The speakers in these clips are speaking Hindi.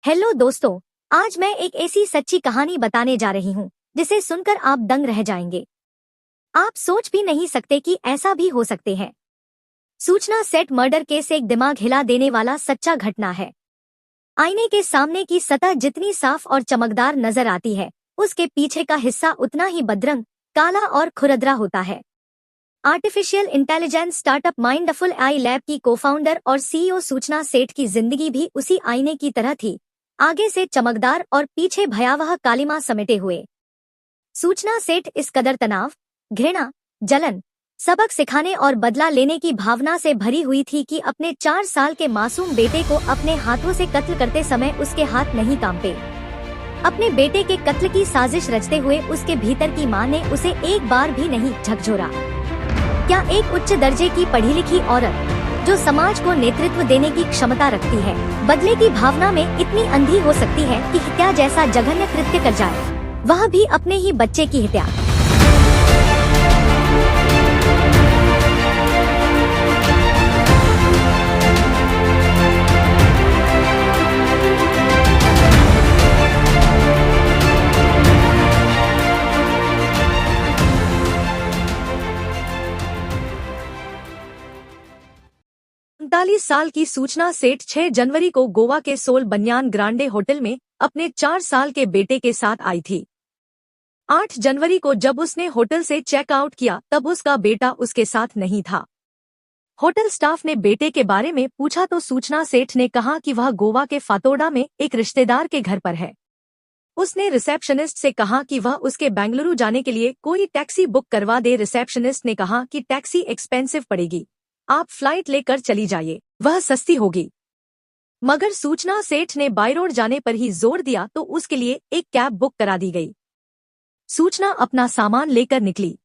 हेलो दोस्तों, आज मैं एक ऐसी सच्ची कहानी बताने जा रही हूँ जिसे सुनकर आप दंग रह जाएंगे। आप सोच भी नहीं सकते कि ऐसा भी हो सकते हैं। सूचना सेट मर्डर केस एक दिमाग हिला देने वाला सच्चा घटना है। आईने के सामने की सतह जितनी साफ और चमकदार नजर आती है, उसके पीछे का हिस्सा उतना ही बदरंग, काला और खुरदरा होता है। Artificial intelligence startup mindful AI lab की कोफाउंडर और सीईओ सूचना सेठ की जिंदगी भी उसी आईने की तरह थी, आगे से चमकदार और पीछे भयावह कालिमा समेटे हुए। सूचना सेठ इस कदर तनाव, घृणा, जलन, सबक सिखाने और बदला लेने की भावना से भरी हुई थी कि अपने 4 साल के मासूम बेटे को अपने हाथों से कत्ल करते समय उसके हाथ नहीं कांपे। अपने बेटे के कत्ल की साजिश रचते हुए उसके भीतर की मां ने उसे एक बार भी नहीं झकझोरा। क्या एक उच्च दर्जे की पढ़ी लिखी औरत, जो समाज को नेतृत्व देने की क्षमता रखती है, बदले की भावना में इतनी अंधी हो सकती है कि हत्या जैसा जघन्य कृत्य कर जाए, वह भी अपने ही बच्चे की हत्या। उनतालीस साल की सूचना सेठ 6 जनवरी को गोवा के सोल बनियान ग्रांडे होटल में अपने 4 साल के बेटे के साथ आई थी। 8 जनवरी को जब उसने होटल से चेकआउट किया तब उसका बेटा उसके साथ नहीं था। होटल स्टाफ ने बेटे के बारे में पूछा तो सूचना सेठ ने कहा कि वह गोवा के फातोडा में एक रिश्तेदार के घर पर है। उसने रिसेप्शनिस्ट से कहा कि वह उसके बेंगलुरु जाने के लिए कोई टैक्सी बुक करवा दे। रिसेप्शनिस्ट ने कहा कि टैक्सी एक्सपेंसिव पड़ेगी, आप फ्लाइट लेकर चली जाइए, वह सस्ती होगी। मगर सूचना सेठ ने बाय रोड जाने पर ही जोर दिया तो उसके लिए एक कैब बुक करा दी गई। सूचना अपना सामान लेकर निकली।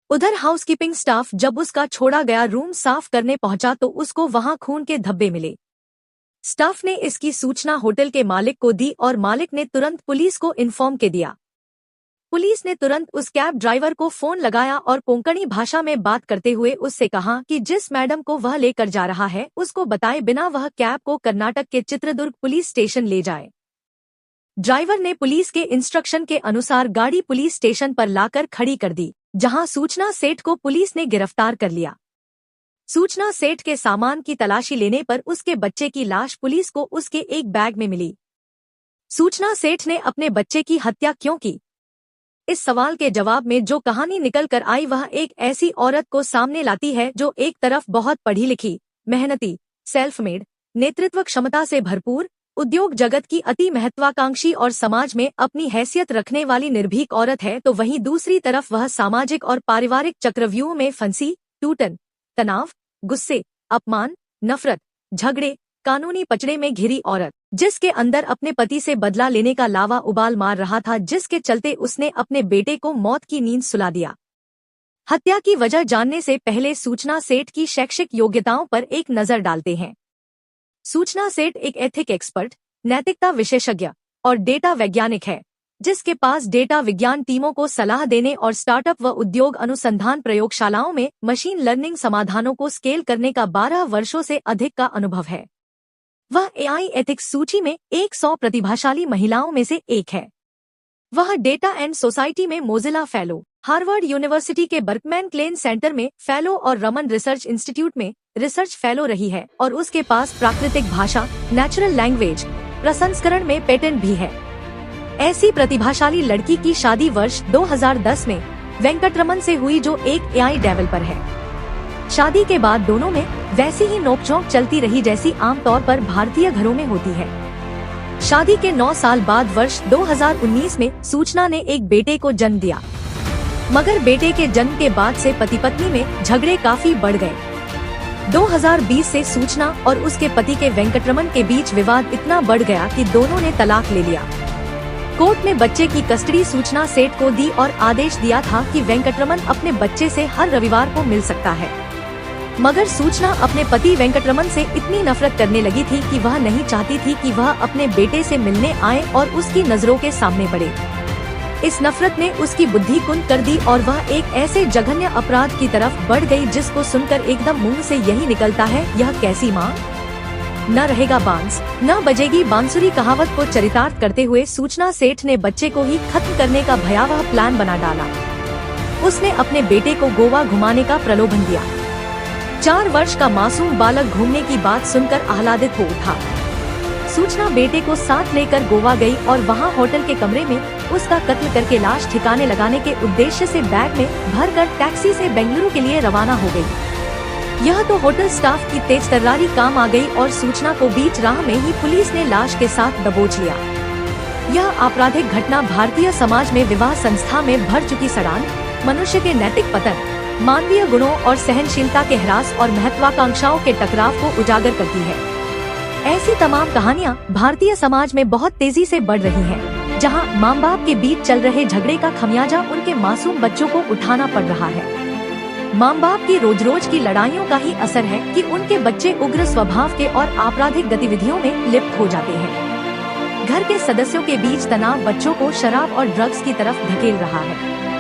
उधर हाउसकीपिंग स्टाफ जब उसका छोड़ा गया रूम साफ करने पहुंचा तो उसको वहां खून के धब्बे मिले। स्टाफ ने इसकी सूचना होटल के मालिक को दी और मालिक ने तुरंत पुलिस को इन्फॉर्म के दिया। पुलिस ने तुरंत उस कैब ड्राइवर को फोन लगाया और कोंकणी भाषा में बात करते हुए उससे कहा कि जिस मैडम को वह लेकर जा रहा है उसको बताए बिना वह कैब को कर्नाटक के चित्रदुर्ग पुलिस स्टेशन ले जाए। ड्राइवर ने पुलिस के इंस्ट्रक्शन के अनुसार गाड़ी पुलिस स्टेशन पर लाकर खड़ी कर दी, जहां सूचना सेठ को पुलिस ने गिरफ्तार कर लिया। सूचना सेठ के सामान की तलाशी लेने पर उसके बच्चे की लाश पुलिस को उसके एक बैग में मिली। सूचना सेठ ने अपने बच्चे की हत्या क्यों की? इस सवाल के जवाब में जो कहानी निकल कर आई वह एक ऐसी औरत को सामने लाती है जो एक तरफ बहुत पढ़ी लिखी, मेहनती, सेल्फ मेड, नेतृत्व क्षमता से भरपूर, उद्योग जगत की अति महत्वाकांक्षी और समाज में अपनी हैसियत रखने वाली निर्भीक औरत है, तो वहीं दूसरी तरफ वह सामाजिक और पारिवारिक चक्रव्यूह में फंसी, टूटन, तनाव, गुस्से, अपमान, नफरत, झगड़े, कानूनी पचड़े में घिरी औरत, जिसके अंदर अपने पति से बदला लेने का लावा उबाल मार रहा था, जिसके चलते उसने अपने बेटे को मौत की नींद सुला दिया। हत्या की वजह जानने से पहले सूचना सेठ की शैक्षिक योग्यताओं पर एक नजर डालते हैं। सूचना सेठ एक एथिक एक्सपर्ट, नैतिकता विशेषज्ञ और डेटा वैज्ञानिक है, जिसके पास डेटा विज्ञान टीमों को सलाह देने और स्टार्टअप व उद्योग अनुसंधान प्रयोगशालाओं में मशीन लर्निंग समाधानों को स्केल करने का 12 वर्षों से अधिक का अनुभव है। वह एआई एथिक्स सूची में 100 प्रतिभाशाली महिलाओं में से एक है। वह डेटा एंड सोसाइटी में मोजिला फेलो, हार्वर्ड यूनिवर्सिटी के बर्कमैन क्लेन सेंटर में फेलो और रमन रिसर्च इंस्टीट्यूट में रिसर्च फेलो रही है और उसके पास प्राकृतिक भाषा, नेचुरल लैंग्वेज प्रसंस्करण में पेटेंट भी है। ऐसी प्रतिभाशाली लड़की की शादी वर्ष 2010 में वेंकटरमन से हुई, जो एक एआई डेवलपर है। शादी के बाद दोनों में वैसी ही नोकझोंक चलती रही जैसी आमतौर पर भारतीय घरों में होती है। शादी के 9 साल बाद वर्ष 2019 में सूचना ने एक बेटे को जन्म दिया, मगर बेटे के जन्म के बाद से पति पत्नी में झगड़े काफी बढ़ गए। 2020 से सूचना और उसके पति के वेंकटरमन के बीच विवाद इतना बढ़ गया कि दोनों ने तलाक ले लिया। कोर्ट ने बच्चे की कस्टडी सूचना सेठ को दी और आदेश दिया था कि वेंकटरमन अपने बच्चे से हर रविवार को मिल सकता है। मगर सूचना अपने पति वेंकटरमन से इतनी नफरत करने लगी थी कि वह नहीं चाहती थी कि वह अपने बेटे से मिलने आए और उसकी नजरों के सामने बढ़े। इस नफरत ने उसकी बुद्धि कुंद कर दी और वह एक ऐसे जघन्य अपराध की तरफ बढ़ गई जिसको सुनकर एकदम मुंह से यही निकलता है, यह कैसी माँ। न रहेगा बांस, न बजेगी बांसुरी कहावत को चरितार्थ करते हुए सूचना सेठ ने बच्चे को ही खत्म करने का भयावह प्लान बना डाला। उसने अपने बेटे को गोवा घुमाने का प्रलोभन दिया। 4 वर्ष का मासूम बालक घूमने की बात सुनकर आह्लादित हो उठा। सूचना बेटे को साथ लेकर गोवा गई और वहां होटल के कमरे में उसका कत्ल करके लाश ठिकाने लगाने के उद्देश्य से बैग में भरकर टैक्सी से बेंगलुरु के लिए रवाना हो गई। यह तो होटल स्टाफ की तेज तर्रारी काम आ गई और सूचना को बीच राह में ही पुलिस ने लाश के साथ दबोच लिया। यह आपराधिक घटना भारतीय समाज में विवाह संस्था में भर चुकी सड़ान, मनुष्य के नैतिक पतन, मानवीय गुणों और सहनशीलता के ह्रास और महत्वाकांक्षाओं के टकराव को उजागर करती है। ऐसी तमाम कहानियाँ भारतीय समाज में बहुत तेजी से बढ़ रही हैं, जहां माँ बाप के बीच चल रहे झगड़े का खमियाजा उनके मासूम बच्चों को उठाना पड़ रहा है। माँ बाप की रोज रोज की लड़ाइयों का ही असर है कि उनके बच्चे उग्र स्वभाव के और आपराधिक गतिविधियों में लिप्त हो जाते हैं। घर के सदस्यों के बीच तनाव बच्चों को शराब और ड्रग्स की तरफ धकेल रहा है।